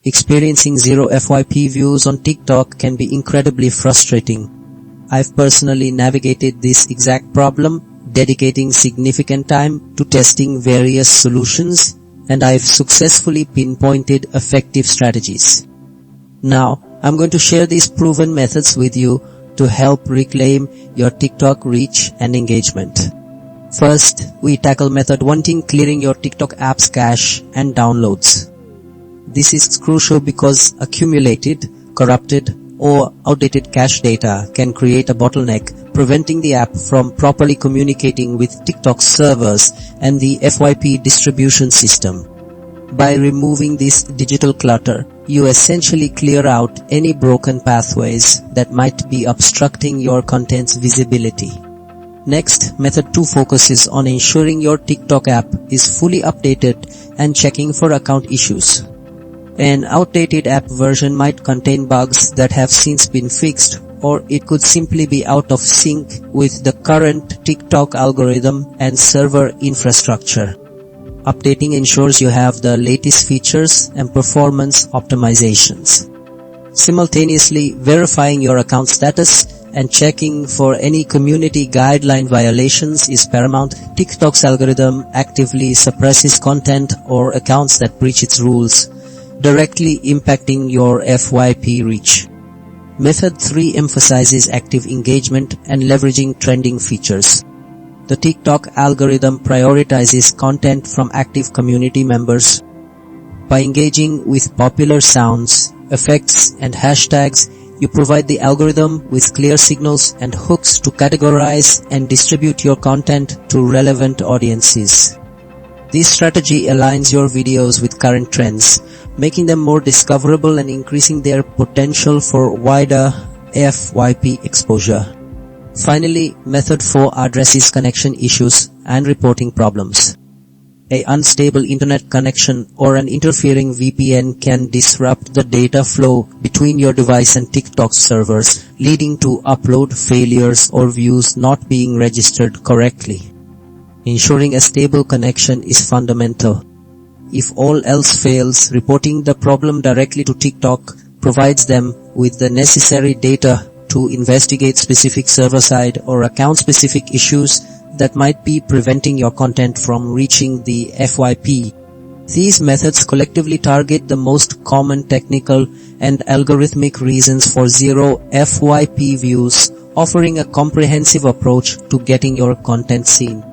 Experiencing zero FYP views on TikTok can be incredibly frustrating. I've personally navigated this exact problem, dedicating significant time to testing various solutions, and I've successfully pinpointed effective strategies. Now, I'm going to share these proven methods with you to help reclaim your TikTok reach and engagement. First, we tackle method 1, clearing your TikTok app's cache and downloads. This is crucial because accumulated, corrupted, or outdated cache data can create a bottleneck, preventing the app from properly communicating with TikTok's servers and the FYP distribution system. By removing this digital clutter, you essentially clear out any broken pathways that might be obstructing your content's visibility. Next, method 2 focuses on ensuring your TikTok app is fully updated and checking for account issues. An outdated app version might contain bugs that have since been fixed, or it could simply be out of sync with the current TikTok algorithm and server infrastructure. Updating ensures you have the latest features and performance optimizations. Simultaneously, verifying your account status and checking for any community guideline violations is paramount. TikTok's algorithm actively suppresses content or accounts that breach its rules, directly impacting your FYP reach. Method 3 emphasizes active engagement and leveraging trending features. The TikTok algorithm prioritizes content from active community members. By engaging with popular sounds, effects, and hashtags, you provide the algorithm with clear signals and hooks to categorize and distribute your content to relevant audiences. This strategy aligns your videos with current trends, making them more discoverable and increasing their potential for wider FYP exposure. Finally, method 4 addresses connection issues and reporting problems. An unstable internet connection or an interfering VPN can disrupt the data flow between your device and TikTok servers, leading to upload failures or views not being registered correctly. Ensuring a stable connection is fundamental. If all else fails, reporting the problem directly to TikTok provides them with the necessary data to investigate specific server-side or account-specific issues that might be preventing your content from reaching the FYP. These methods collectively target the most common technical and algorithmic reasons for zero FYP views, offering a comprehensive approach to getting your content seen.